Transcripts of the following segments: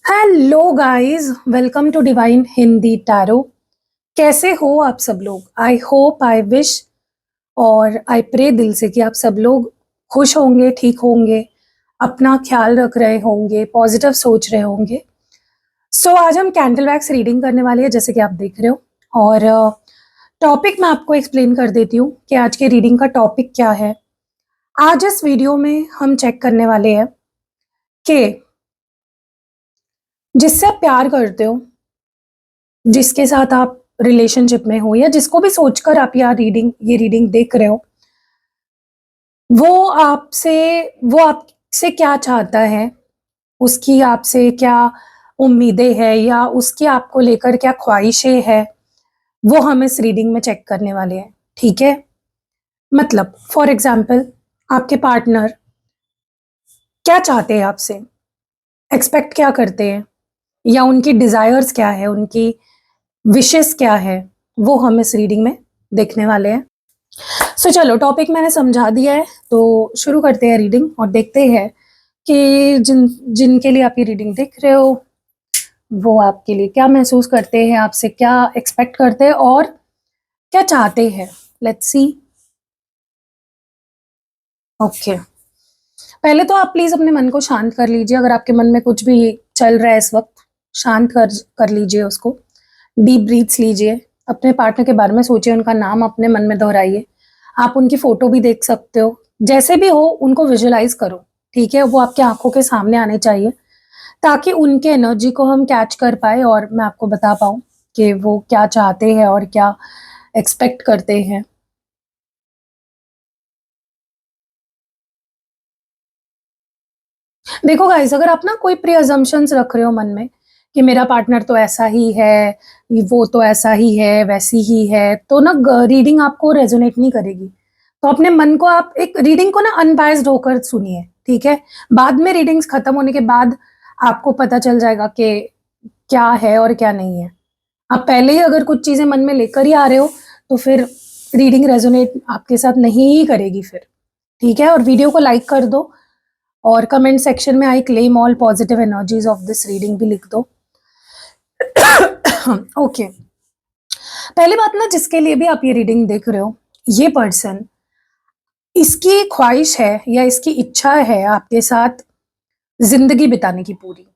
Hello guys, welcome to divine Hindi tarot. कैसे हो आप सब लोग? आई होप, आई विश और आई प्रे दिल से कि आप सब लोग खुश होंगे, ठीक होंगे, अपना ख्याल रख रहे होंगे, पॉजिटिव सोच रहे होंगे। आज हम कैंडल वैक्स रीडिंग करने वाले हैं, जैसे कि आप देख रहे हो। और टॉपिक मैं आपको एक्सप्लेन कर देती हूँ कि आज के रीडिंग का टॉपिक क्या है। आज इस वीडियो में हम चेक करने वाले हैं कि जिससे आप प्यार करते हो, जिसके साथ आप रिलेशनशिप में हो, या जिसको भी सोचकर आप ये रीडिंग देख रहे हो, वो आपसे वो आपसे क्या चाहता है, उसकी आपसे क्या उम्मीदें हैं, या उसकी आपको लेकर क्या ख्वाहिशें हैं, वो हम इस रीडिंग में चेक करने वाले हैं। ठीक है? मतलब फॉर एग्जाम्पल, आपके पार्टनर क्या चाहते हैं आपसे, एक्सपेक्ट क्या करते हैं, या उनकी डिजायर्स क्या है, उनकी विशेस क्या है, वो हम इस रीडिंग में देखने वाले हैं। चलो, टॉपिक मैंने समझा दिया है, तो शुरू करते हैं रीडिंग और देखते हैं कि जिनके लिए आप ये रीडिंग देख रहे हो, वो आपके लिए क्या महसूस करते हैं, आपसे क्या एक्सपेक्ट करते हैं और क्या चाहते हैं। Let's see. ओके, पहले तो आप प्लीज अपने मन को शांत कर लीजिए। अगर आपके मन में कुछ भी चल रहा है इस वक्त, शांत कर लीजिए उसको। डीप ब्रीथ्स लीजिए, अपने पार्टनर के बारे में सोचिए, उनका नाम अपने मन में दोहराइए। आप उनकी फोटो भी देख सकते हो, जैसे भी हो उनको विजुअलाइज करो। ठीक है? वो आपकी आंखों के सामने आने चाहिए, ताकि उनके एनर्जी को हम कैच कर पाए और मैं आपको बता पाऊं कि वो क्या चाहते हैं और क्या एक्सपेक्ट करते हैं। देखो गाइस, अगर आप ना कोई प्री अजम्पशंस रख रहे हो मन में कि मेरा पार्टनर तो ऐसा ही है, वो तो ऐसा ही है, वैसी ही है, तो ना रीडिंग आपको रेजोनेट नहीं करेगी। तो अपने मन को, आप एक रीडिंग को ना अनबायस्ड होकर सुनिए। ठीक है? बाद में रीडिंग्स खत्म होने के बाद आपको पता चल जाएगा कि क्या है और क्या नहीं है। आप पहले ही अगर कुछ चीजें मन में लेकर ही आ रहे हो, तो फिर रीडिंग रेजोनेट आपके साथ नहीं ही करेगी फिर। ठीक है? और वीडियो को लाइक कर दो, और कमेंट सेक्शन में I claim all positive energies of this reading भी लिख दो। ओके, पहली बात ना, जिसके लिए भी आप ये रीडिंग देख रहे हो, ये पर्सन, इसकी ख्वाहिश है या इसकी इच्छा है आपके साथ जिंदगी बिताने की पूरी।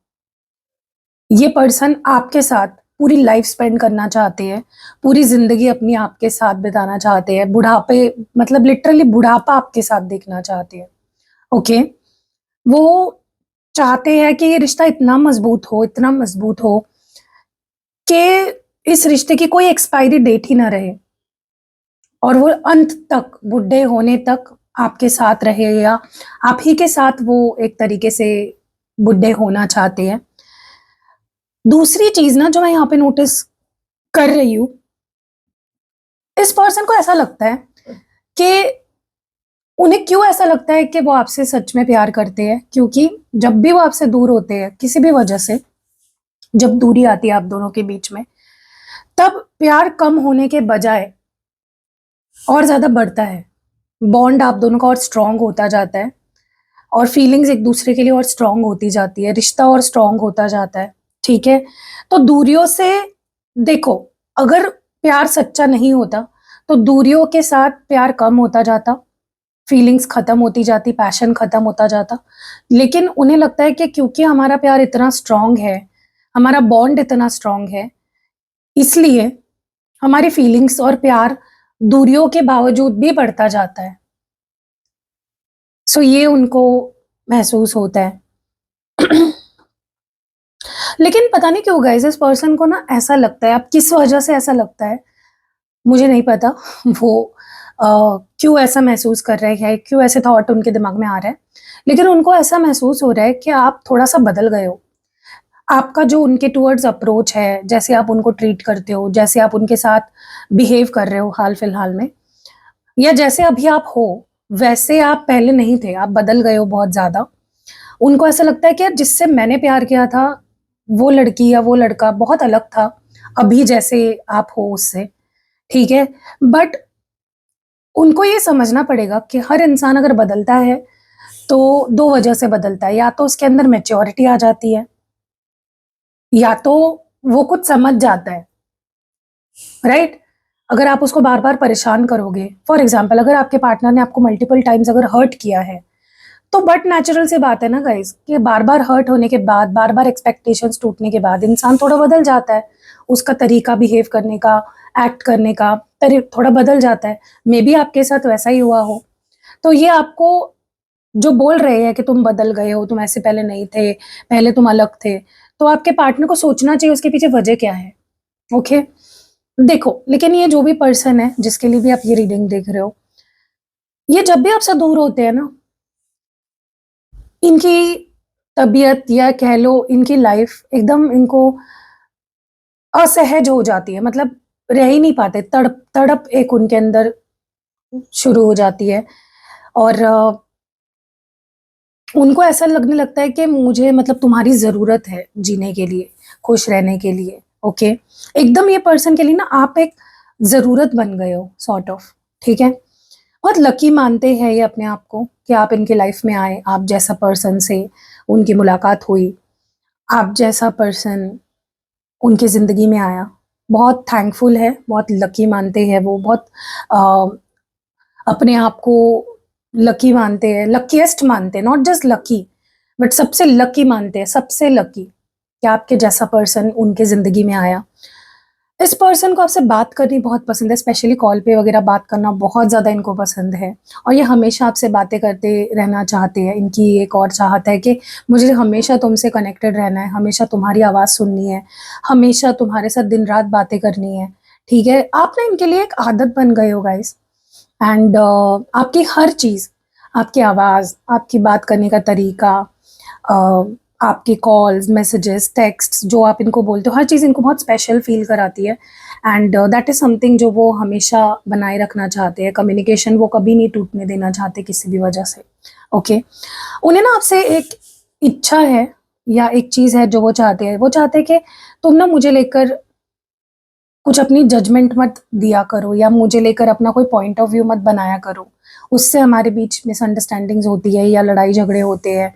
ये पर्सन आपके साथ पूरी लाइफ स्पेंड करना चाहते हैं, पूरी जिंदगी अपनी आपके साथ बिताना चाहते हैं, बुढ़ापे, मतलब लिटरली बुढ़ापा आपके साथ देखना चाहते हैं। ओके? वो चाहते हैं कि ये रिश्ता इतना मजबूत हो कि इस रिश्ते की कोई एक्सपायरी डेट ही ना रहे, और वो अंत तक, बुढ़े होने तक आपके साथ रहे, या आप ही के साथ वो एक तरीके से बुढ़े होना चाहते हैं। दूसरी चीज ना, जो मैं यहाँ पे नोटिस कर रही हूँ, इस पर्सन को ऐसा लगता है कि उन्हें क्यों ऐसा लगता है कि वो आपसे सच में प्यार करते हैं, क्योंकि जब भी वो आपसे दूर होते हैं किसी भी वजह से, जब दूरी आती है आप दोनों के बीच में, तब प्यार कम होने के बजाय और ज्यादा बढ़ता है। बॉन्ड आप दोनों का और स्ट्रांग होता जाता है, और फीलिंग्स एक दूसरे के लिए और स्ट्रांग होती जाती है, रिश्ता और स्ट्रांग होता जाता है। ठीक है? तो दूरियों से, देखो, अगर प्यार सच्चा नहीं होता तो दूरियों के साथ प्यार कम होता जाता, फीलिंग्स खत्म होती जाती, पैशन खत्म होता जाता। लेकिन उन्हें लगता है कि क्योंकि हमारा प्यार इतना स्ट्रांग है, हमारा बॉन्ड इतना स्ट्रांग है, इसलिए हमारी फीलिंग्स और प्यार दूरियों के बावजूद भी बढ़ता जाता है। ये उनको महसूस होता है। लेकिन पता नहीं क्यों गाइस, इस पर्सन को ना ऐसा लगता है, अब किस वजह से ऐसा लगता है मुझे नहीं पता। वो क्यों ऐसा महसूस कर रहे हैं, क्यों ऐसे थॉट उनके दिमाग में आ रहा है, लेकिन उनको ऐसा महसूस हो रहा है कि आप थोड़ा सा बदल गए हो। आपका जो उनके टूवर्ड्स अप्रोच है, जैसे आप उनको ट्रीट करते हो, जैसे आप उनके साथ बिहेव कर रहे हो हाल फिलहाल में, या जैसे अभी आप हो, वैसे आप पहले नहीं थे, आप बदल गए हो बहुत ज्यादा। उनको ऐसा लगता है कि यार, जिससे मैंने प्यार किया था, वो लड़की या वो लड़का बहुत अलग था अभी जैसे आप हो उससे। ठीक है? बट उनको ये समझना पड़ेगा कि हर इंसान अगर बदलता है तो दो वजह से बदलता है। या तो उसके अंदर मैच्योरिटी आ जाती है, या तो वो कुछ समझ जाता है, राइट? अगर आप उसको बार बार परेशान करोगे, फॉर एग्जाम्पल अगर आपके पार्टनर ने आपको मल्टीपल टाइम्स अगर हर्ट किया है, तो बट नेचुरल सी बात है ना गाइस कि बार बार हर्ट होने के बाद, बार बार एक्सपेक्टेशंस टूटने के बाद इंसान थोड़ा बदल जाता है, उसका तरीका बिहेव करने का, एक्ट करने का थोड़ा बदल जाता है। मे बी आपके साथ वैसा ही हुआ हो। तो ये आपको जो बोल रहे हैं कि तुम बदल गए हो, तुम ऐसे पहले नहीं थे, पहले तुम अलग थे, तो आपके पार्टनर को सोचना चाहिए उसके पीछे वजह क्या है। ओके, देखो, लेकिन ये जो भी पर्सन है जिसके लिए भी आप ये रीडिंग देख रहे हो, ये जब भी आपसे दूर होते हैं ना, इनकी तबीयत या कह लो इनकी लाइफ एकदम इनको असहज हो जाती है, मतलब रह ही नहीं पाते, तड़प तड़प एक उनके अंदर शुरू हो जाती है। और उनको ऐसा लगने लगता है कि मुझे मतलब तुम्हारी ज़रूरत है जीने के लिए, खुश रहने के लिए। ओके, एकदम ये पर्सन के लिए ना आप एक ज़रूरत बन गए हो सॉर्ट ऑफ, ठीक है? बहुत लकी मानते हैं ये अपने आप को कि आप इनके लाइफ में आए, आप जैसा पर्सन से उनकी मुलाकात हुई, आप जैसा पर्सन उनकी ज़िंदगी में आया। बहुत थैंकफुल है, बहुत लकी मानते हैं वो, बहुत अपने आप को लकी मानते हैं, लकीएस्ट मानते हैं, नॉट जस्ट लकी बट सबसे लकी मानते हैं, सबसे लकी कि आपके जैसा पर्सन उनके ज़िंदगी में आया। इस पर्सन को आपसे बात करनी बहुत पसंद है, स्पेशली कॉल पे वगैरह बात करना बहुत ज़्यादा इनको पसंद है, और ये हमेशा आपसे बातें करते रहना चाहते हैं। इनकी एक और चाहत है कि मुझे हमेशा तुमसे कनेक्टेड रहना है, हमेशा तुम्हारी आवाज़ सुननी है, हमेशा तुम्हारे साथ दिन रात बातें करनी है, ठीक है? आप ना इनके लिए एक आदत बन गए हो गाइस। एंड आपकी हर चीज़, आपकी आवाज़, आपकी बात करने का तरीका, आपके कॉल्स, मैसेजेस, टेक्स्ट्स जो आप इनको बोलते हो, हर चीज़ इनको बहुत स्पेशल फ़ील कराती है। एंड दैट इज़ समथिंग जो वो हमेशा बनाए रखना चाहते हैं। कम्युनिकेशन वो कभी नहीं टूटने देना चाहते किसी भी वजह से। ओके, उन्हें ना आपसे एक इच्छा है या एक चीज़ है जो वो चाहते हैं। वो चाहते हैं कि तुम ना मुझे लेकर कुछ अपनी जजमेंट मत दिया करो, या मुझे लेकर अपना कोई पॉइंट ऑफ व्यू मत बनाया करो। उससे हमारे बीच मिसअंडरस्टैंडिंग्स होती है या लड़ाई झगड़े होते हैं।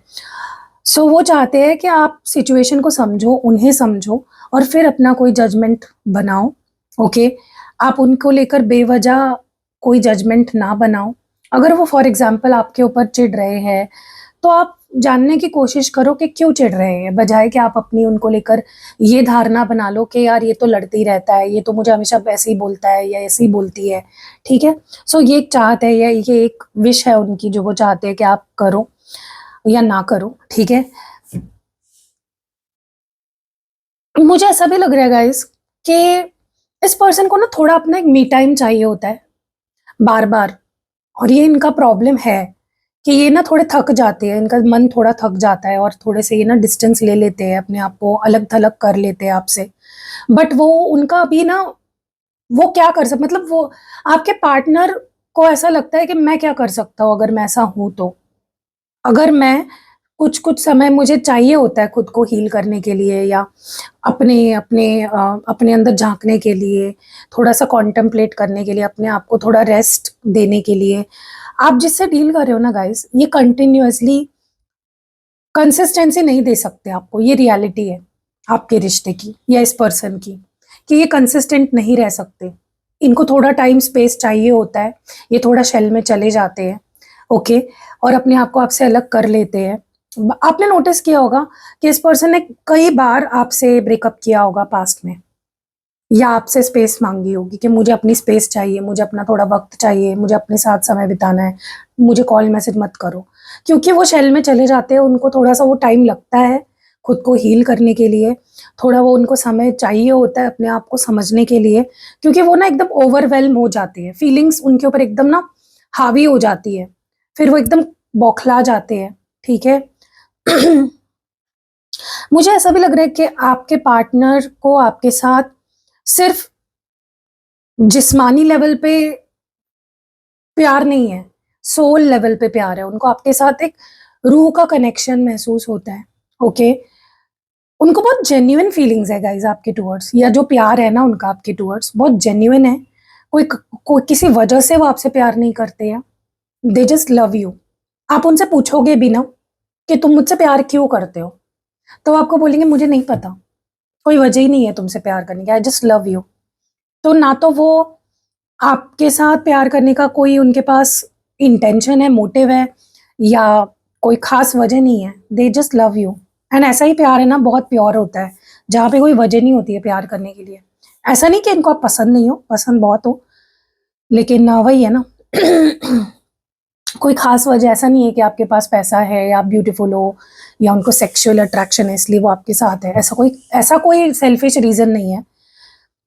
सो वो चाहते हैं कि आप सिचुएशन को समझो, उन्हें समझो, और फिर अपना कोई जजमेंट बनाओ। ओके, आप उनको लेकर बेवजह कोई जजमेंट ना बनाओ। अगर वो फॉर एग्जांपल आपके ऊपर चिढ़ रहे हैं, तो आप जानने की कोशिश करो कि क्यों चिढ़ रहे हैं, बजाय कि आप अपनी उनको लेकर ये धारणा बना लो कि यार ये तो लड़ते ही रहता है, ये तो मुझे हमेशा ऐसे ही बोलता है या ऐसे ही बोलती है, ठीक है? सो ये एक चाहत है या ये एक विश है उनकी जो वो चाहते हैं कि आप करो या ना करो, ठीक है? मुझे ऐसा भी लग रहा है गाइस कि इस पर्सन को ना थोड़ा अपना एक मी टाइम चाहिए होता है, बार-बार। और ये इनका प्रॉब्लम है कि ये ना थोड़े थक जाते हैं, इनका मन थोड़ा थक जाता है और थोड़े से ये ना डिस्टेंस ले लेते हैं, अपने आप को अलग-थलग कर लेते हैं आपसे। बट वो उनका अभी ना वो क्या कर सक मतलब वो आपके पार्टनर को ऐसा लगता है कि मैं क्या कर सकता हूँ अगर मैं ऐसा हूँ तो? अगर मैं कुछ-कुछ समय मुझे चाहिए होता है खुद को हील करने के लिए, या अपने अंदर झाँकने के लिए, थोड़ा-सा कॉन्टेम्पलेट करने के लिए, अपने आप को थोड़ा रेस्ट देने के लिए। आप जिससे डील कर रहे हो ना गाइज़, ये कंटिन्यूअसली कंसिस्टेंसी नहीं दे सकते आपको, ये रियलिटी है आपके रिश्ते की या इस पर्सन की, कि ये कंसिस्टेंट नहीं रह सकते। इनको थोड़ा टाइम स्पेस चाहिए होता है, ये थोड़ा शेल में चले जाते हैं, ओके? और अपने आप को आपसे अलग कर लेते हैं। आपने नोटिस किया होगा कि इस पर्सन ने कई बार आपसे ब्रेकअप किया होगा पास्ट में, या आपसे स्पेस माँगी होगी कि मुझे अपनी स्पेस चाहिए, मुझे अपना थोड़ा वक़्त चाहिए, मुझे अपने साथ समय बिताना है, मुझे कॉल मैसेज मत करो। क्योंकि वो शेल में चले जाते हैं, उनको थोड़ा-सा वो टाइम लगता है खुद को हील करने के लिए, थोड़ा वो उनको समय चाहिए होता है अपने आप को समझने के लिए, क्योंकि वो ना एकदम ओवरवेल्म हो जाते हैं, फीलिंग्स उनके ऊपर एकदम ना हावी हो जाती है, फिर वो एकदम बौखला जाते हैं, ठीक है? मुझे ऐसा भी लग रहा है कि आपके पार्टनर को आपके साथ सिर्फ़ जिस्मानी लेवल पे प्यार नहीं है, सोल लेवल पे प्यार है। उनको आपके साथ एक रूह का कनेक्शन महसूस होता है, ओके? उनको बहुत जेन्युइन फीलिंग्स है गाइज़ आपके टुवर्ड्स, या जो प्यार है ना उनका आपके टुवर्ड्स बहुत जेन्युइन है। कोई किसी वजह से वो आपसे प्यार नहीं करते हैं, दे जस्ट लव यू। आप उनसे पूछोगे भी ना कि तुम मुझसे प्यार क्यों करते हो? तो वो आपको बोलेंगे मुझे नहीं पता। कोई वजह ही नहीं है तुमसे प्यार करने की, आई जस्ट लव यू। तो ना तो वो आपके साथ प्यार करने का कोई उनके पास इंटेंशन है, मोटिव है, या कोई खास वजह नहीं है, they just love you. And ऐसा ही प्यार है ना, बहुत प्योर होता है, जहाँ पे कोई वजह नहीं होती है प्यार करने के लिए। ऐसा नहीं कि इनको आप पसंद नहीं हो, पसंद बहुत हो, लेकिन वही है ना कोई खास वजह ऐसा नहीं है कि आपके पास पैसा है या आप ब्यूटीफुल हो या उनको सेक्सुअल अट्रैक्शन है इसलिए वो आपके साथ है, ऐसा कोई सेल्फिश रीजन नहीं है।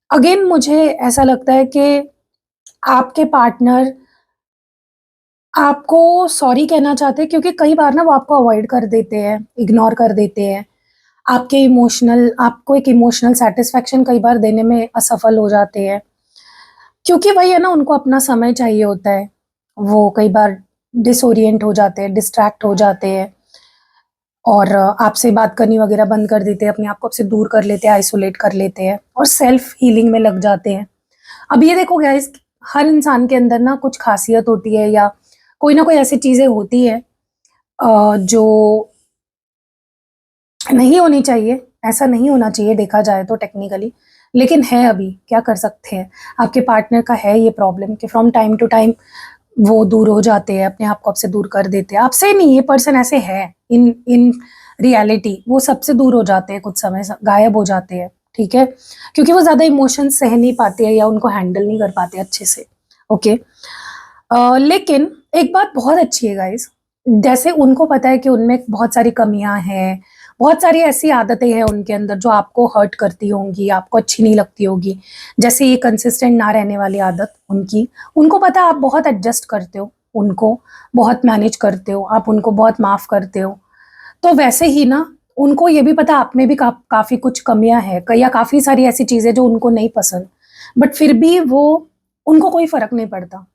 अगेन मुझे ऐसा लगता है कि आपके पार्टनर आपको सॉरी कहना चाहते हैं, क्योंकि कई बार ना वो आपको अवॉइड कर देते हैं, इग्नोर कर देते हैं, आपको एक इमोशनल सेटिस्फेक्शन कई बार देने में असफल हो जाते हैं, क्योंकि वही है ना, उनको अपना समय चाहिए होता है। वो कई बार डिसोरिएंट हो जाते हैं, डिस्ट्रैक्ट हो जाते हैं, और आपसे बात करनी वगैरह बंद कर देते हैं, अपने आप को आपसे दूर कर लेते हैं, आइसोलेट कर लेते हैं और सेल्फ हीलिंग में लग जाते हैं। अब ये देखो गाइस, हर इंसान के अंदर ना कुछ खासियत होती है या कोई ना कोई ऐसी चीजें होती है जो नहीं होनी चाहिए, ऐसा नहीं होना चाहिए देखा जाए तो टेक्निकली, लेकिन है, अभी क्या कर सकते हैं। आपके पार्टनर का है ये प्रॉब्लम कि फ्रॉम टाइम टू टाइम वो दूर हो जाते हैं, अपने आप को आपसे दूर कर देते हैं। आपसे नहीं, ये पर्सन ऐसे है, इन इन रियलिटी वो सबसे दूर हो जाते हैं, कुछ समय गायब हो जाते हैं, ठीक है, क्योंकि वो ज्यादा इमोशन सह नहीं पाते हैं या उनको हैंडल नहीं कर पाते अच्छे से। ओके, लेकिन एक बात बहुत अच्छी है गाइस, जैसे उनको पता है कि उनमें बहुत सारी कमियां हैं, बहुत सारी ऐसी आदतें हैं उनके अंदर जो आपको हर्ट करती होंगी, आपको अच्छी नहीं लगती होगी, जैसे ये कंसिस्टेंट ना रहने वाली आदत उनकी। उनको पता है आप बहुत एडजस्ट करते हो, उनको बहुत मैनेज करते हो, आप उनको बहुत माफ करते हो। तो वैसे ही ना, उनको ये भी पता आप में भी काफी कुछ कमियां हैं, या काफी सारी ऐसी चीजें जो उनको नहीं पसंद, बट फिर भी वो, उनको कोई फर्क नहीं पड़ता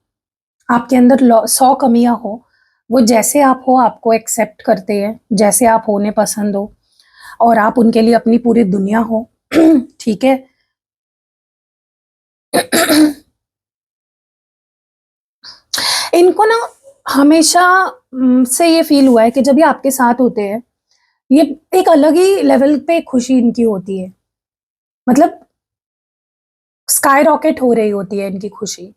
आपके अंदर 100 कमियां हो, वो जैसे आप हो आपको एक्सेप्ट करते हैं, जैसे आप होने पसंद हो, और आप उनके लिए अपनी पूरी दुनिया हो ठीक है इनको ना हमेशा से ये फील हुआ है कि जब ये आपके साथ होते हैं, ये एक अलग ही लेवल पे खुशी इनकी होती है, मतलब स्काई रॉकेट हो रही होती है इनकी खुशी।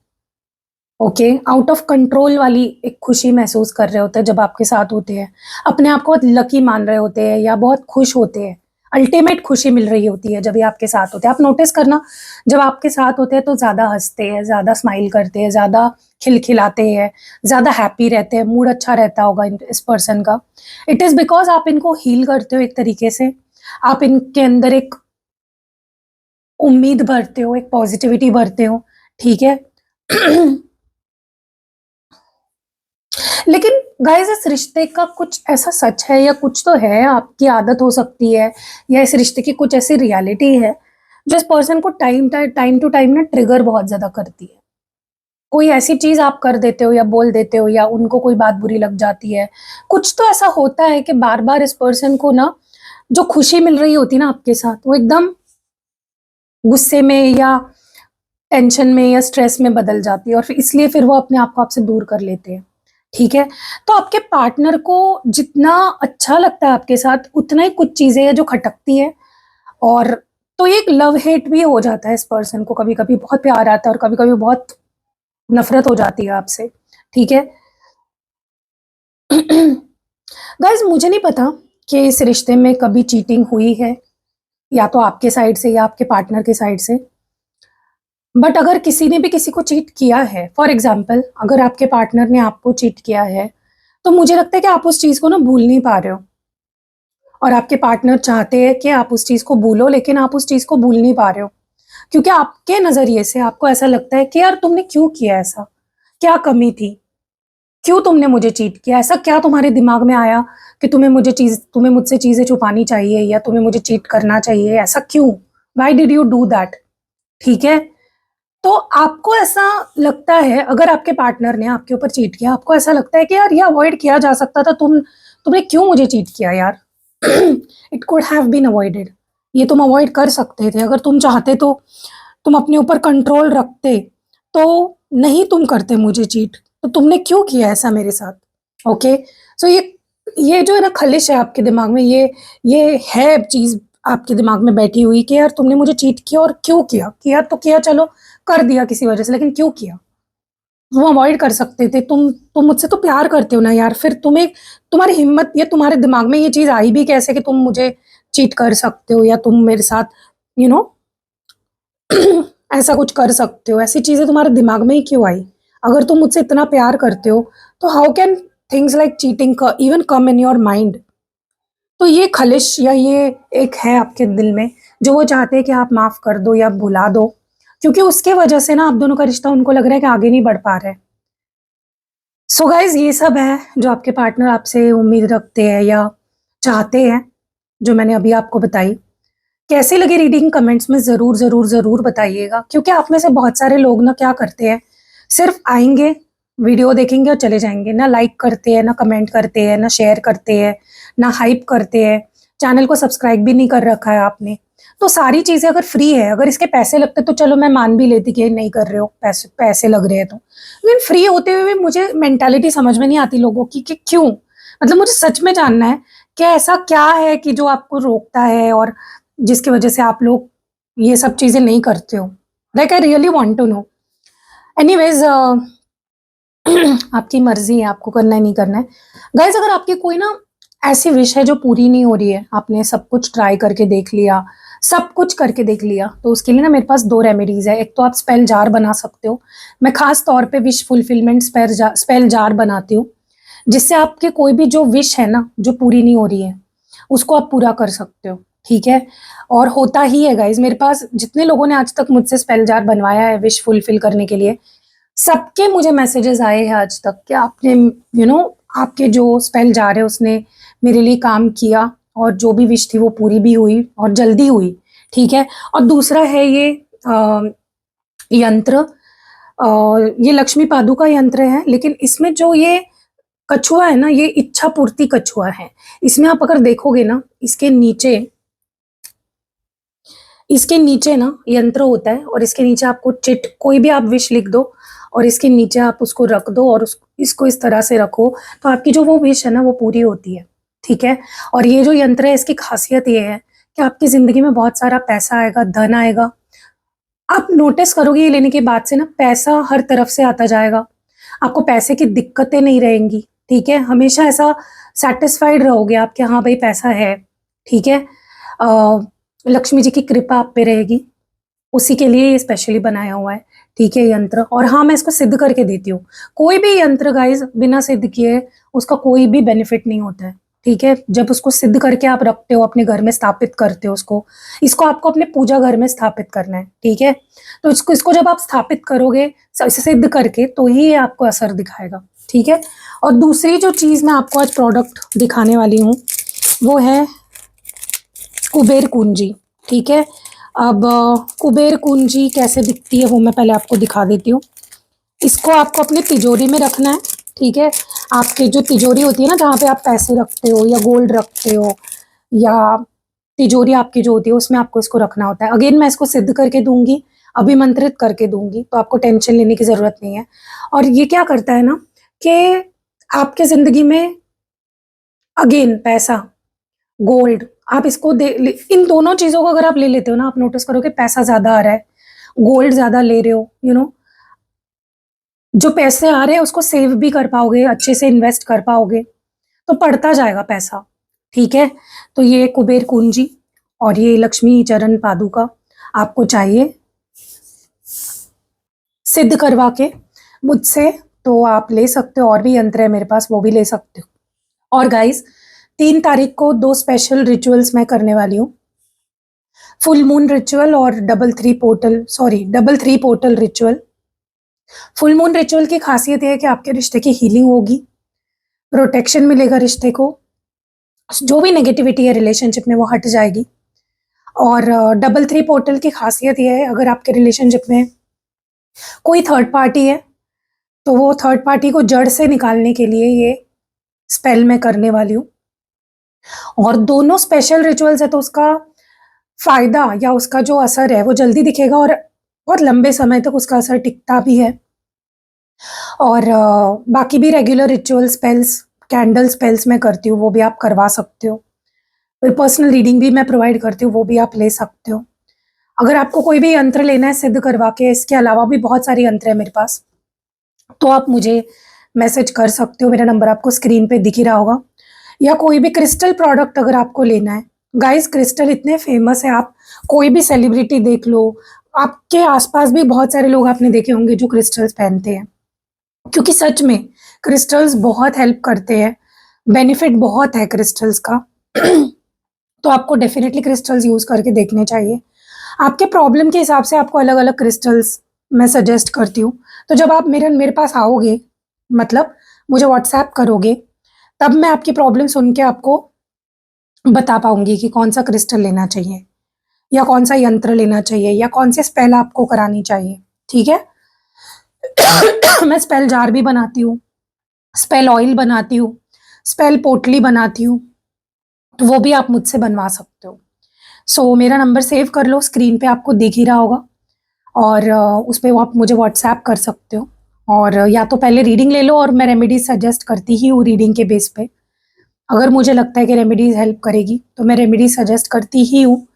ओके, आउट ऑफ कंट्रोल वाली एक खुशी महसूस कर रहे होते हैं जब आपके साथ होते हैं, अपने आप को बहुत लकी मान रहे होते हैं या बहुत खुश होते हैं, अल्टीमेट खुशी मिल रही होती है जब ये आपके साथ होते हैं। आप नोटिस करना, जब आपके साथ होते हैं तो ज्यादा हंसते हैं, ज्यादा स्माइल करते हैं, ज्यादा खिलखिलाते हैं, ज्यादा हैप्पी रहते हैं, मूड अच्छा रहता होगा इस पर्सन का। इट इज बिकॉज आप इनको हील करते हो एक तरीके से, आप इनके अंदर एक उम्मीद भरते हो, एक पॉजिटिविटी भरते हो, ठीक है लेकिन गाइस, इस रिश्ते का कुछ ऐसा सच है या कुछ तो है, आपकी आदत हो सकती है, या इस रिश्ते की कुछ ऐसी रियलिटी है जो इस पर्सन को टाइम टू टाइम ना ट्रिगर बहुत ज्यादा करती है। कोई ऐसी चीज आप कर देते हो या बोल देते हो, या उनको कोई बात बुरी लग जाती है, कुछ तो ऐसा होता है कि बार बार इस पर्सन को ना जो खुशी मिल रही होती है ना आपके साथ, वो एकदम गुस्से में या टेंशन में या स्ट्रेस में बदल जाती है, और फिर इसलिए फिर वो अपने आप को आपसे दूर कर लेते हैं, ठीक है। तो आपके पार्टनर को जितना अच्छा लगता है आपके साथ, उतना ही कुछ चीजें हैं जो खटकती है, और तो एक लव हेट भी हो जाता है इस पर्सन को, कभी कभी बहुत प्यार आता है और कभी कभी बहुत नफरत हो जाती है आपसे, ठीक है गाइज, मुझे नहीं पता कि इस रिश्ते में कभी चीटिंग हुई है, या तो आपके साइड से या आपके पार्टनर के साइड से, बट अगर किसी ने भी किसी को चीट किया है, फॉर एग्जाम्पल अगर आपके पार्टनर ने आपको चीट किया है, तो मुझे लगता है कि आप उस चीज को ना भूल नहीं पा रहे हो, और आपके पार्टनर चाहते हैं कि आप उस चीज को भूलो, लेकिन आप उस चीज को भूल नहीं पा रहे हो, क्योंकि आपके नजरिए से आपको ऐसा लगता है कि यार तुमने क्यों किया ऐसा, क्या कमी थी, क्यों तुमने मुझे चीट किया, ऐसा क्या तुम्हारे दिमाग में आया कि तुम्हें मुझसे चीजें छुपानी चाहिए या तुम्हें मुझे चीट करना चाहिए, ऐसा क्यों, why did you do that, ठीक है। तो आपको ऐसा लगता है, अगर आपके पार्टनर ने आपके ऊपर चीट किया, आपको ऐसा लगता है कि यार ये अवॉइड किया जा सकता था, तुमने क्यों मुझे चीट किया यार it could have been avoided, ये तुम अवॉइड कर सकते थे, अगर तुम चाहते तो तुम अपने ऊपर कंट्रोल रखते तो नहीं तुम करते मुझे चीट, तो तुमने क्यों किया ऐसा मेरे साथ। ओके, सो ये जो है ना खलिश है आपके दिमाग में, ये है चीज आपके दिमाग में बैठी हुई कि यार तुमने मुझे चीट किया, और क्यों किया? किया तो किया, चलो कर दिया किसी वजह से, लेकिन क्यों किया? वो अवॉइड कर सकते थे। तुम मुझसे तो प्यार करते हो ना यार, फिर तुम्हें, तुम्हारी हिम्मत या तुम्हारे दिमाग में ये चीज आई भी कैसे कि तुम मुझे चीट कर सकते हो या तुम मेरे साथ यू नो ऐसा कुछ कर सकते हो? ऐसी चीजें तुम्हारे दिमाग में ही क्यों आई? अगर तुम मुझसे इतना प्यार करते हो तो how can things like cheating even come in your mind? तो ये खलिश या ये एक है आपके दिल में जो वो चाहते हैं कि आप माफ कर दो या भुला दो, क्योंकि उसके वजह से ना आप दोनों का रिश्ता उनको लग रहा है कि आगे नहीं बढ़ पा रहा है। सो गाइज, ये सब है जो आपके पार्टनर आपसे उम्मीद रखते हैं या चाहते हैं, जो मैंने अभी आपको बताई। कैसी लगी रीडिंग कमेंट्स में ज़रूर ज़रूर ज़रूर बताइएगा, क्योंकि आप में से बहुत सारे लोग ना क्या करते हैं, सिर्फ आएंगे, वीडियो देखेंगे और चले जाएंगे, ना लाइक करते हैं, ना कमेंट करते हैं, ना शेयर करते हैं, ना हाइप करते हैं। चैनल को सब्सक्राइब भी नहीं कर रखा है आपने। तो सारी चीज़ें अगर फ्री है, अगर इसके पैसे लगते तो चलो मैं मान भी लेती कि नहीं कर रहे हो, पैसे पैसे लग रहे हैं तो, लेकिन फ्री होते हुए भी मुझे मेंटालिटी समझ में नहीं आती लोगों की कि क्यों। मतलब मुझे सच में जानना है कि ऐसा क्या है कि जो आपको रोकता है और जिसकी वजह से आप लोग ये सब चीज़ें नहीं करते हो। Like I really want to know. Anyways, आपकी मर्जी है, आपको करना है नहीं करना है। गाइज, अगर आपकी कोई ना ऐसी विश है जो पूरी नहीं हो रही है, आपने सब कुछ ट्राई करके देख लिया, सब कुछ करके देख लिया, तो उसके लिए ना मेरे पास 2 रेमेडीज है। एक तो आप स्पेल जार बना सकते हो। मैं खास तौर पे विश फुलफिलमेंट स्पेल जार बनाती हूँ, जिससे आपके कोई भी जो विश है ना जो पूरी नहीं हो रही है उसको आप पूरा कर सकते हो। ठीक है? और होता ही है गाइज, मेरे पास जितने लोगों ने आज तक मुझसे स्पेल जार बनवाया है विश फुलफिल करने के लिए, सबके मुझे मैसेजेस आए हैं आज तक कि आपने आपके जो स्पेल जार है उसने मेरे लिए काम किया, और जो भी विश थी वो पूरी भी हुई और जल्दी हुई। ठीक है? और दूसरा है ये यंत्र, ये लक्ष्मी पादु का यंत्र है, लेकिन इसमें जो ये कछुआ है ना, ये इच्छा पूर्ति कछुआ है। इसमें आप अगर देखोगे ना, इसके नीचे ना यंत्र होता है, और इसके नीचे आपको चिट कोई भी आप विश लिख दो और इसके नीचे आप उसको रख दो और इसको इस तरह से रखो, तो आपकी जो वो विश है ना वो पूरी होती है। ठीक है? और ये जो यंत्र है इसकी खासियत ये है कि आपकी जिंदगी में बहुत सारा पैसा आएगा, धन आएगा। आप नोटिस करोगे ये लेने के बाद से ना पैसा हर तरफ से आता जाएगा, आपको पैसे की दिक्कतें नहीं रहेंगी। ठीक है? हमेशा ऐसा सेटिस्फाइड रहोगे आप कि हाँ भाई पैसा है। ठीक है? लक्ष्मी जी की कृपा आप पे रहेगी, उसी के लिए ये स्पेशली बनाया हुआ है। ठीक है? यंत्र, और हाँ मैं इसको सिद्ध करके देती हूँ। कोई भी यंत्र गाइज बिना सिद्ध किए उसका कोई भी बेनिफिट नहीं होता है। ठीक है? जब उसको सिद्ध करके आप रखते हो, अपने घर में स्थापित करते हो उसको, इसको आपको अपने पूजा घर में स्थापित करना है। ठीक है? तो इसको जब आप स्थापित करोगे सिद्ध करके, तो ही ये आपको असर दिखाएगा। ठीक है? और दूसरी जो चीज़ मैं आपको आज प्रोडक्ट दिखाने वाली हूँ वो है कुबेर कुंजी। ठीक है? अब कुबेर कुंजी कैसे दिखती है वो मैं पहले आपको दिखा देती हूँ। इसको आपको अपनी तिजोरी में रखना है। ठीक है? आपकी जो तिजोरी होती है ना, जहाँ पे आप पैसे रखते हो या गोल्ड रखते हो, या तिजोरी आपकी जो होती है उसमें आपको इसको रखना होता है। अगेन मैं इसको सिद्ध करके दूंगी, अभिमंत्रित करके दूंगी, तो आपको टेंशन लेने की जरूरत नहीं है। और ये क्या करता है ना कि आपके जिंदगी में अगेन पैसा, गोल्ड, आप इसको इन दोनों चीजों को अगर आप ले लेते हो ना, आप नोटिस करोगे पैसा ज्यादा आ रहा है, गोल्ड ज्यादा ले रहे हो, जो पैसे आ रहे हैं उसको सेव भी कर पाओगे, अच्छे से इन्वेस्ट कर पाओगे, तो बढ़ता जाएगा पैसा। ठीक है? तो ये कुबेर कुंजी और ये लक्ष्मी चरण पादुका आपको चाहिए सिद्ध करवा के मुझसे, तो आप ले सकते हो। और भी यंत्र है मेरे पास, वो भी ले सकते हो। और गाइस, 3 तारीख को 2 स्पेशल रिचुअल्स मैं करने वाली हूँ, फुल मून रिचुअल और double three portal ritual. Full moon ritual की खासियत यह है कि आपके रिश्ते की हीलिंग होगी, प्रोटेक्शन मिलेगा रिश्ते को, जो भी नेगेटिविटी है रिलेशनशिप में वो हट जाएगी। और डबल थ्री पोर्टल की खासियत यह है, अगर आपके रिलेशनशिप में कोई थर्ड पार्टी है तो वो थर्ड पार्टी को जड़ से निकालने के लिए ये स्पेल मैं करने वाली हूँ। और दोनों स्पेशल रिचुअल्स है तो उसका फायदा या उसका जो असर है वो जल्दी दिखेगा और बहुत लंबे समय तक उसका असर टिकता भी है। और बाकी भी regular ritual spells, candle spells मैं करती हूँ, वो भी आप करवा सकते हो। फिर पर्सनल रीडिंग भी मैं प्रोवाइड करती हूँ, वो भी आप ले सकते हो। अगर आपको कोई भी यंत्र लेना है सिद्ध करवा के, इसके अलावा भी बहुत सारे यंत्र है मेरे पास, तो आप मुझे मैसेज कर सकते हो। मेरा नंबर आपको स्क्रीन पे दिख ही रहा होगा। या कोई भी क्रिस्टल प्रोडक्ट अगर आपको लेना है, गाइस क्रिस्टल इतने फेमस है, आप कोई भी सेलिब्रिटी देख लो, आपके आसपास भी बहुत सारे लोग आपने देखे होंगे जो क्रिस्टल्स पहनते हैं, क्योंकि सच में क्रिस्टल्स बहुत हेल्प करते हैं, बेनिफिट बहुत है क्रिस्टल्स का। तो आपको डेफिनेटली क्रिस्टल्स यूज करके देखने चाहिए। आपके प्रॉब्लम के हिसाब से आपको अलग अलग क्रिस्टल्स मैं सजेस्ट करती हूँ। तो जब आप मेरे मेरे पास आओगे, मतलब मुझे व्हाट्सएप करोगे, तब मैं आपकी प्रॉब्लम सुन के आपको बता पाऊंगी कि कौन सा क्रिस्टल लेना चाहिए, या कौन सा यंत्र लेना चाहिए, या कौन से स्पेल आपको करानी चाहिए। ठीक है। मैं स्पेल जार भी बनाती हूँ, स्पेल ऑयल बनाती हूँ, स्पेल पोटली बनाती हूँ, तो वो भी आप मुझसे बनवा सकते हो। सो मेरा नंबर सेव कर लो, स्क्रीन पे आपको दिख ही रहा होगा, और उस पे आप मुझे व्हाट्सएप कर सकते हो। और या तो पहले रीडिंग ले लो, और मैं रेमेडीज सजेस्ट करती ही हूँ रीडिंग के बेस पे। अगर मुझे लगता है कि रेमेडीज हेल्प करेगी तो मैं रेमेडीज सजेस्ट करती ही हूँ,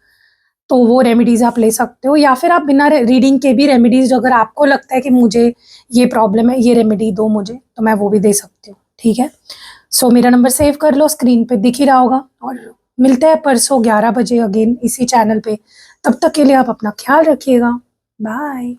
तो वो रेमेडीज आप ले सकते हो। या फिर आप बिना रीडिंग के भी रेमेडीज, अगर आपको लगता है कि मुझे ये प्रॉब्लम है, ये रेमेडी दो मुझे, तो मैं वो भी दे सकती हूँ। ठीक है। सो मेरा नंबर सेव कर लो, स्क्रीन पे दिख ही रहा होगा, और मिलते हैं परसों 11 बजे अगेन इसी चैनल पे। तब तक के लिए आप अपना ख्याल रखिएगा। बाय।